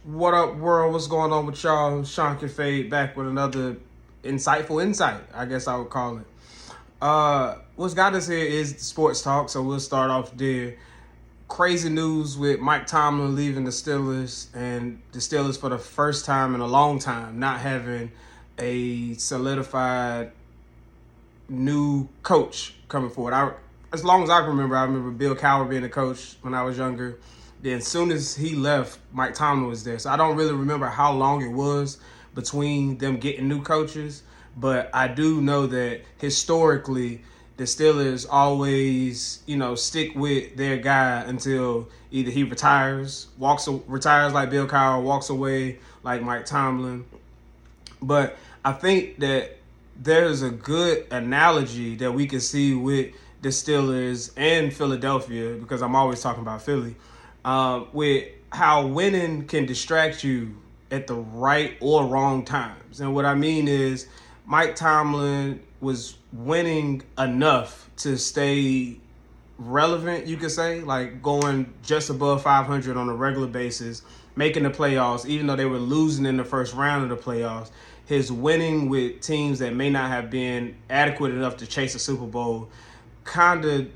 What up, world? What's going on with y'all? Sean Fade back with another insightful insight, I guess I would call it. What's got us here is the sports talk, so we'll start off there. Crazy news with Mike Tomlin leaving the Steelers, and the Steelers for the first time in a long time not having a solidified new coach coming forward. As long as I remember Bill Cowher being the coach when I was younger. Then as soon as he left, Mike Tomlin was there. So I don't really remember how long it was between them getting new coaches. But I do know that historically, the Steelers always, stick with their guy until either he retires like Bill Cowher, walks away like Mike Tomlin. But I think that there's a good analogy that we can see with the Steelers and Philadelphia, because I'm always talking about Philly, with how winning can distract you at the right or wrong times. And what I mean is Mike Tomlin was winning enough to stay relevant, you could say, like going just above 500 on a regular basis, making the playoffs, even though they were losing in the first round of the playoffs. His winning with teams that may not have been adequate enough to chase a Super Bowl kind of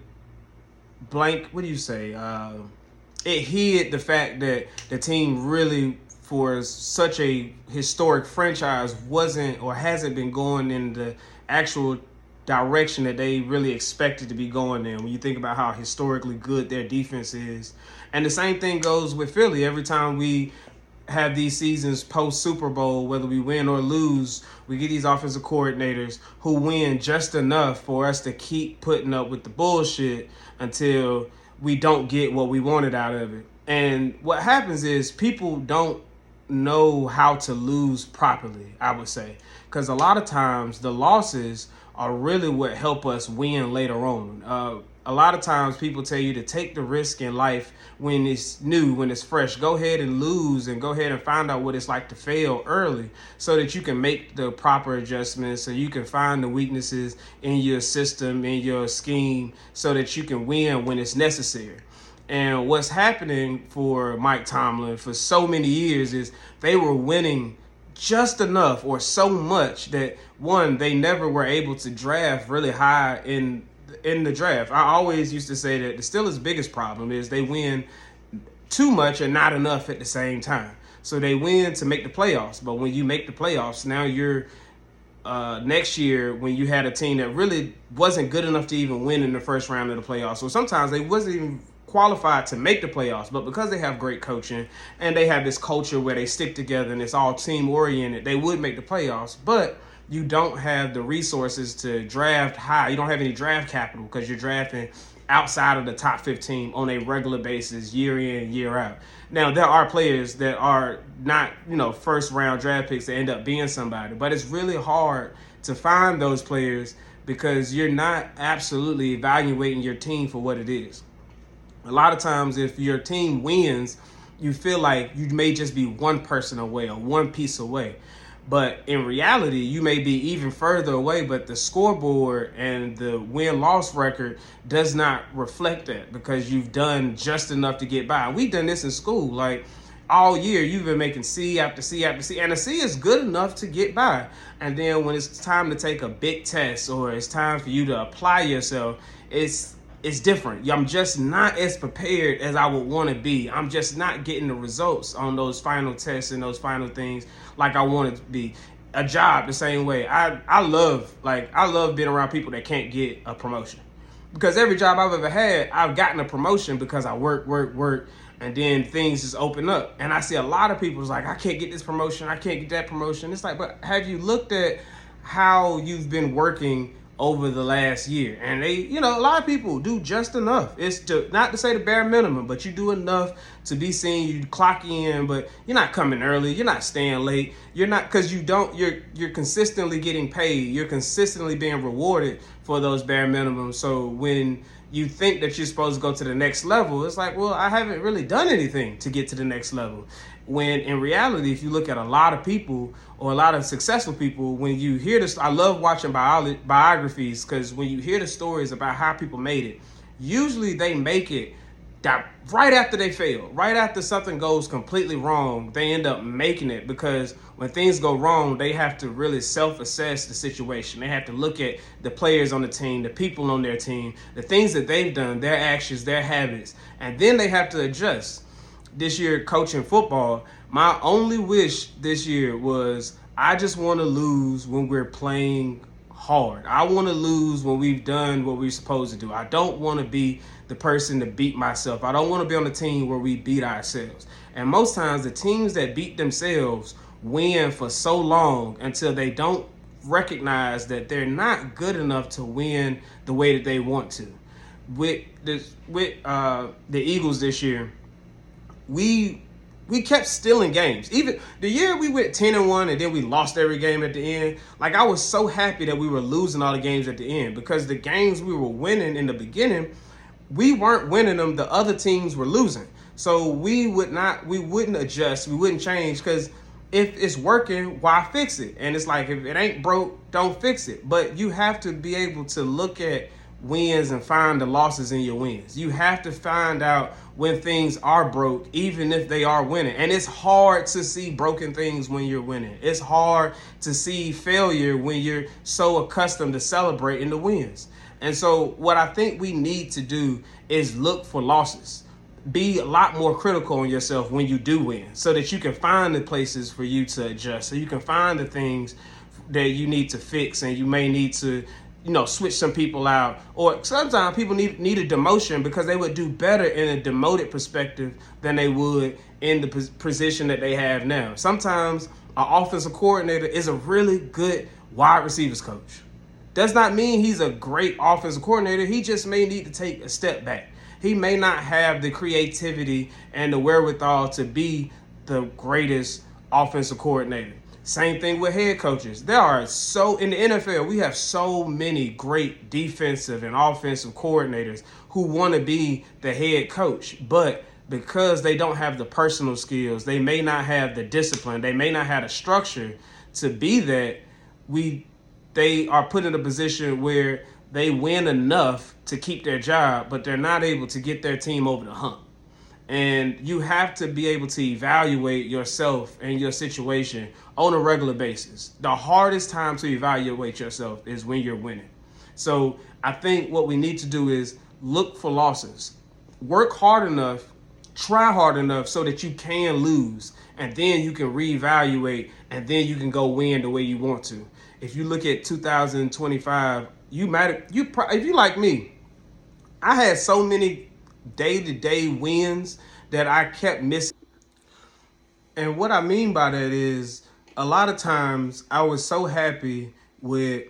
it hid the fact that the team really, for such a historic franchise, wasn't or hasn't been going in the actual direction that they really expected to be going in when you think about how historically good their defense is. And the same thing goes with Philly. Every time we have these seasons post Super Bowl, whether we win or lose, we get these offensive coordinators who win just enough for us to keep putting up with the bullshit until we don't get what we wanted out of it. And what happens is people don't know how to lose properly, I would say, because a lot of times the losses are really what help us win later on. A lot of times people tell you to take the risk in life when it's new, when it's fresh. Go ahead and lose and go ahead and find out what it's like to fail early so that you can make the proper adjustments, so you can find the weaknesses in your system, in your scheme, so that you can win when it's necessary. And what's happening for Mike Tomlin for so many years is they were winning just enough or so much that, one, they never were able to draft really high in the draft. I always used to say that the Steelers' biggest problem is they win too much and not enough at the same time. So they win to make the playoffs, but when you make the playoffs, now you're next year when you had a team that really wasn't good enough to even win in the first round of the playoffs. So sometimes they wasn't even qualified to make the playoffs, but because they have great coaching and they have this culture where they stick together and it's all team oriented, they would make the playoffs. But you don't have the resources to draft high. You don't have any draft capital because you're drafting outside of the top 15 on a regular basis, year in, year out. Now, there are players that are not, first round draft picks that end up being somebody, but it's really hard to find those players because you're not absolutely evaluating your team for what it is. A lot of times, if your team wins, you feel like you may just be one person away or one piece away. But in reality, you may be even further away, but the scoreboard and the win-loss record does not reflect that because you've done just enough to get by. We've done this in school. Like, all year, you've been making C after C after C, and a C is good enough to get by. And then when it's time to take a big test or it's time for you to apply yourself, it's different. I'm just not as prepared as I would want to be. I'm just not getting the results on those final tests and those final things like I want it to be. A job the same way. I love being around people that can't get a promotion. Because every job I've ever had, I've gotten a promotion because I work, and then things just open up. And I see a lot of people like, I can't get this promotion, I can't get that promotion. It's like, but have you looked at how you've been working over the last year? And they, a lot of people do just enough. It's not to say the bare minimum, but you do enough to be seen. You clock in, but you're not coming early. You're not staying late. You're not, because you're consistently getting paid. You're consistently being rewarded for those bare minimums. So when you think that you're supposed to go to the next level, it's like, well, I haven't really done anything to get to the next level. When in reality, if you look at a lot of people or a lot of successful people, when you hear this, I love watching biographies, because when you hear the stories about how people made it, usually they make it right after they fail, right after something goes completely wrong, they end up making it, because when things go wrong, they have to really self-assess the situation. They have to look at the players on the team, the people on their team, the things that they've done, their actions, their habits, and then they have to adjust. This year, coaching football, my only wish this year was, I just want to lose when we're playing hard. I want to lose when we've done what we're supposed to do. I don't want to be the person to beat myself. I don't want to be on the team where we beat ourselves. And most times the teams that beat themselves win for so long until they don't recognize that they're not good enough to win the way that they want to. With the Eagles this year, we kept stealing games. Even the year we went 10-1 and then we lost every game at the end. Like, I was so happy that we were losing all the games at the end, because the games we were winning in the beginning, we weren't winning them. The other teams were losing. So we wouldn't adjust. We wouldn't change, because if it's working, why fix it? And it's like, if it ain't broke, don't fix it. But you have to be able to look at wins and find the losses in your wins. You have to find out when things are broke, even if they are winning. And it's hard to see broken things when you're winning. It's hard to see failure when you're so accustomed to celebrating the wins. And so what I think we need to do is look for losses. Be a lot more critical on yourself when you do win, so that you can find the places for you to adjust, so you can find the things that you need to fix, and you may need to, switch some people out. Or sometimes people need a demotion, because they would do better in a demoted perspective than they would in the position that they have now. Sometimes an offensive coordinator is a really good wide receivers coach. Does not mean he's a great offensive coordinator. He just may need to take a step back. He may not have the creativity and the wherewithal to be the greatest offensive coordinator. Same thing with head coaches. In the NFL, we have so many great defensive and offensive coordinators who want to be the head coach, but because they don't have the personal skills, they may not have the discipline, they may not have the structure to be that, they are put in a position where they win enough to keep their job, but they're not able to get their team over the hump. And you have to be able to evaluate yourself and your situation on a regular basis. The hardest time to evaluate yourself is when you're winning. So I think what we need to do is look for losses. Work hard enough, try hard enough so that you can lose, and then you can reevaluate, and then you can go win the way you want to. If you look at 2025, if you like me, I had so many day-to-day wins that I kept missing. And what I mean by that is, a lot of times I was so happy with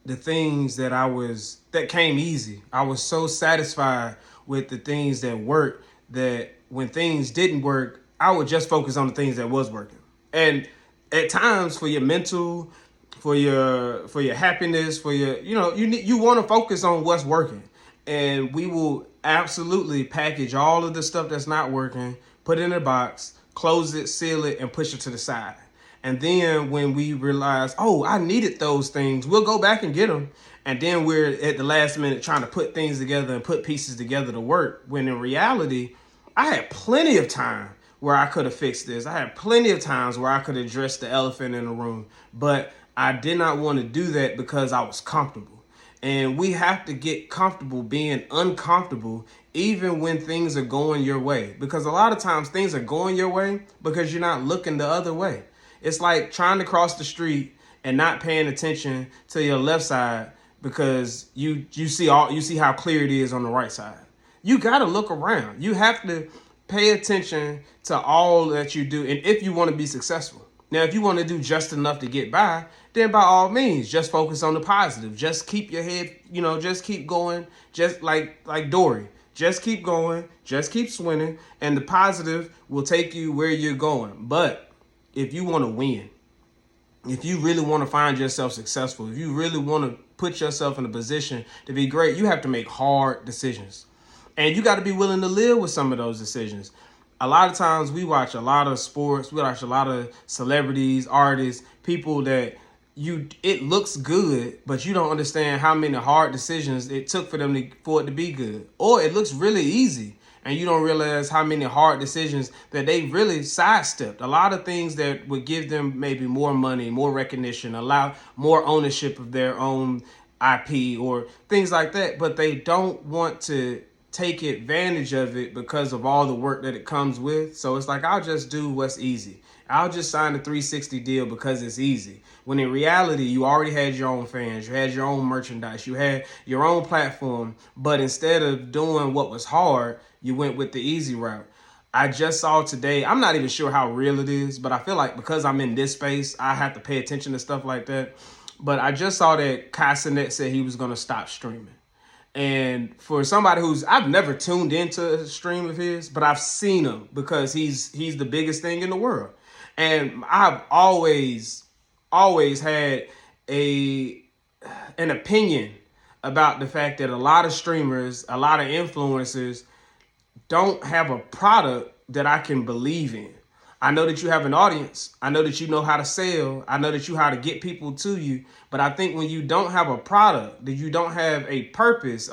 the things that came easy. I was so satisfied with the things that worked, that when things didn't work, I would just focus on the things that was working. And at times, for your mental, for your happiness, for your, you want to focus on what's working. And we will absolutely package all of the stuff that's not working, put it in a box, close it, seal it, and push it to the side. And then when we realize, I needed those things, we'll go back and get them. And then we're at the last minute trying to put things together and put pieces together to work. When in reality, I had plenty of time where I could have fixed this. I had plenty of times where I could address the elephant in the room. But I did not want to do that because I was comfortable. And we have to get comfortable being uncomfortable, even when things are going your way. Because a lot of times things are going your way because you're not looking the other way. It's like trying to cross the street and not paying attention to your left side because you see how clear it is on the right side. You got to look around. You have to pay attention to all that you do, and if you want to be successful. Now, if you want to do just enough to get by, then by all means, just focus on the positive. Just keep your head, just keep going, just like Dory. Just keep going, just keep swinging, and the positive will take you where you're going. But if you want to win, if you really want to find yourself successful, if you really want to put yourself in a position to be great, you have to make hard decisions. And you got to be willing to live with some of those decisions. A lot of times we watch a lot of sports, we watch a lot of celebrities, artists, people that it looks good, but you don't understand how many hard decisions it took for it to be good. Or it looks really easy, and you don't realize how many hard decisions that they really sidestepped. A lot of things that would give them maybe more money, more recognition, allow more ownership of their own IP or things like that, but they don't want to take advantage of it because of all the work that it comes with. So it's like, I'll just do what's easy. I'll just sign a 360 deal because it's easy. When in reality, you already had your own fans, you had your own merchandise, you had your own platform, but instead of doing what was hard, you went with the easy route. I just saw today, I'm not even sure how real it is, but I feel like because I'm in this space, I have to pay attention to stuff like that. But I just saw that Kai Cenat said he was going to stop streaming. And for somebody I've never tuned into a stream of his, but I've seen him because he's the biggest thing in the world. And I've always had an opinion about the fact that a lot of streamers, a lot of influencers don't have a product that I can believe in. I know that you have an audience. I know that you know how to sell. I know that you know how to get people to you. But I think when you don't have a product, that you don't have a purpose,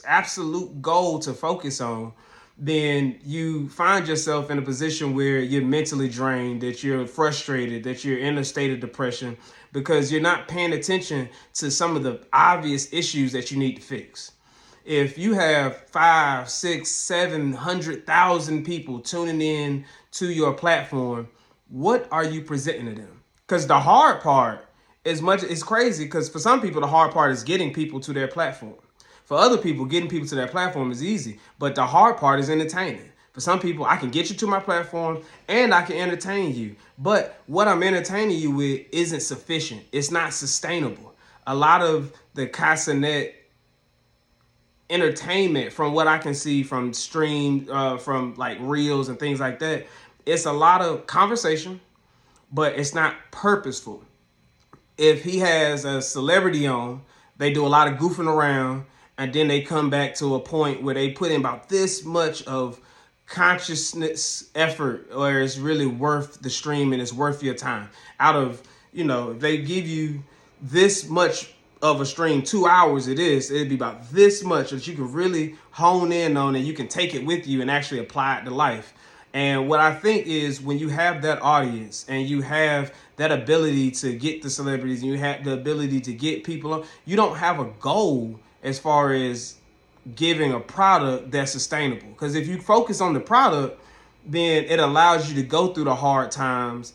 absolute goal to focus on, then you find yourself in a position where you're mentally drained, that you're frustrated, that you're in a state of depression because you're not paying attention to some of the obvious issues that you need to fix. If you have 5, 6, 700,000 people tuning in to your platform, what are you presenting to them? Because the hard part is crazy, because for some people, the hard part is getting people to their platform. For other people, getting people to their platform is easy, but the hard part is entertaining. For some people, I can get you to my platform and I can entertain you. But what I'm entertaining you with isn't sufficient. It's not sustainable. A lot of the Kai Cenat entertainment, from what I can see from from like reels and things like that, it's a lot of conversation, but it's not purposeful. If he has a celebrity on, they do a lot of goofing around, and then they come back to a point where they put in about this much of consciousness effort, or it's really worth the stream and it's worth your time. Out of, if they give you this much of a stream, 2 hours it'd be about this much that you can really hone in on, and you can take it with you and actually apply it to life. And what I think is, when you have that audience and you have that ability to get the celebrities and you have the ability to get people, you don't have a goal as far as giving a product that's sustainable. Because if you focus on the product, then it allows you to go through the hard times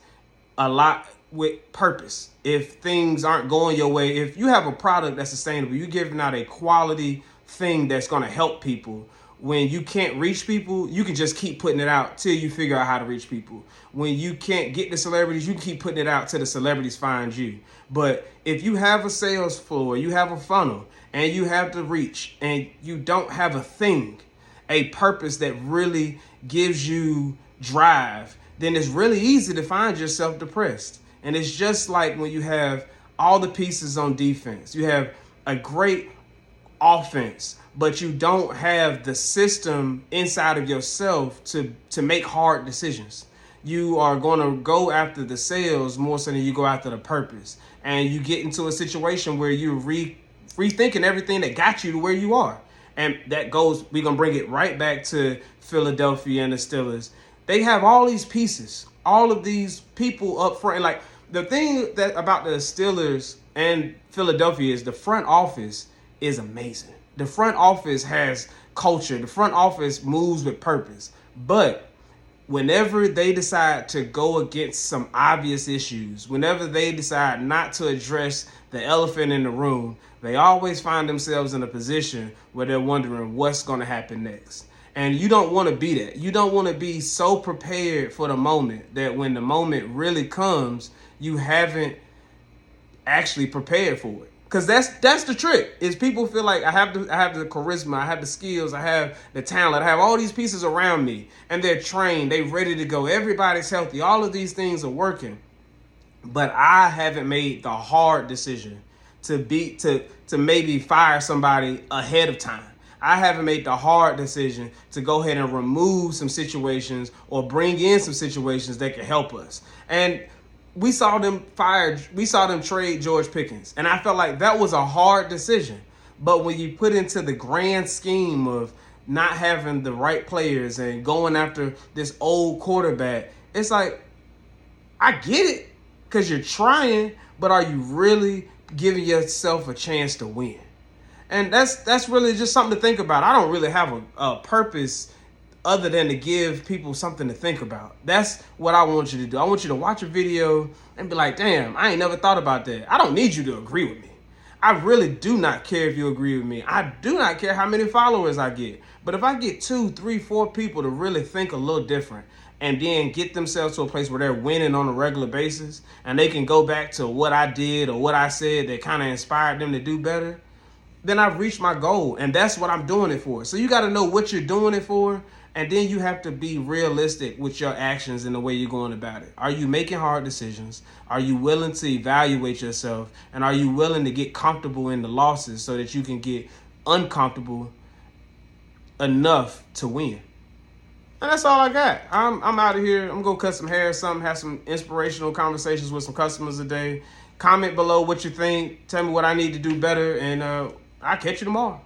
a lot with purpose. If things aren't going your way, if you have a product that's sustainable, you're giving out a quality thing that's going to help people. When you can't reach people, you can just keep putting it out till you figure out how to reach people. When you can't get the celebrities, you can keep putting it out till the celebrities find you. But if you have a sales floor, you have a funnel, and you have the reach, and you don't have a thing, a purpose that really gives you drive, then it's really easy to find yourself depressed. And it's just like when you have all the pieces on defense, you have a great offense, but you don't have the system inside of yourself to make hard decisions. You are going to go after the sales more so than you go after the purpose. And you get into a situation where you're rethinking everything that got you to where you are. And that goes, we're going to bring it right back to Philadelphia and the Steelers. They have all these pieces, all of these people up front. And like, the thing that about the Steelers and Philadelphia is the front office is amazing. The front office has culture. The front office moves with purpose. But whenever they decide to go against some obvious issues, whenever they decide not to address the elephant in the room, they always find themselves in a position where they're wondering what's going to happen next. And you don't want to be that. You don't want to be so prepared for the moment that when the moment really comes, you haven't actually prepared for it. Because that's the trick, is people feel like I have the charisma, I have the skills, I have the talent, I have all these pieces around me, and they're trained, they're ready to go. Everybody's healthy. All of these things are working. But I haven't made the hard decision to maybe fire somebody ahead of time. I haven't made the hard decision to go ahead and remove some situations or bring in some situations that can help us. And we saw them trade George Pickens. And I felt like that was a hard decision. But when you put into the grand scheme of not having the right players and going after this old quarterback, it's like, I get it because you're trying, but are you really giving yourself a chance to win? And that's really just something to think about. I don't really have a purpose other than to give people something to think about. That's what I want you to do. I want you to watch a video and be like, damn, I ain't never thought about that. I don't need you to agree with me. I really do not care if you agree with me. I do not care how many followers I get. But if I get 2, 3, 4 people to really think a little different and then get themselves to a place where they're winning on a regular basis and they can go back to what I did or what I said that kind of inspired them to do better, then I've reached my goal. And that's what I'm doing it for. So you got to know what you're doing it for. And then you have to be realistic with your actions and the way you're going about it. Are you making hard decisions? Are you willing to evaluate yourself? And are you willing to get comfortable in the losses so that you can get uncomfortable enough to win? And that's all I got. I'm out of here. I'm going to cut some hair or something, have some inspirational conversations with some customers today. Comment below what you think. Tell me what I need to do better. And I'll catch you tomorrow.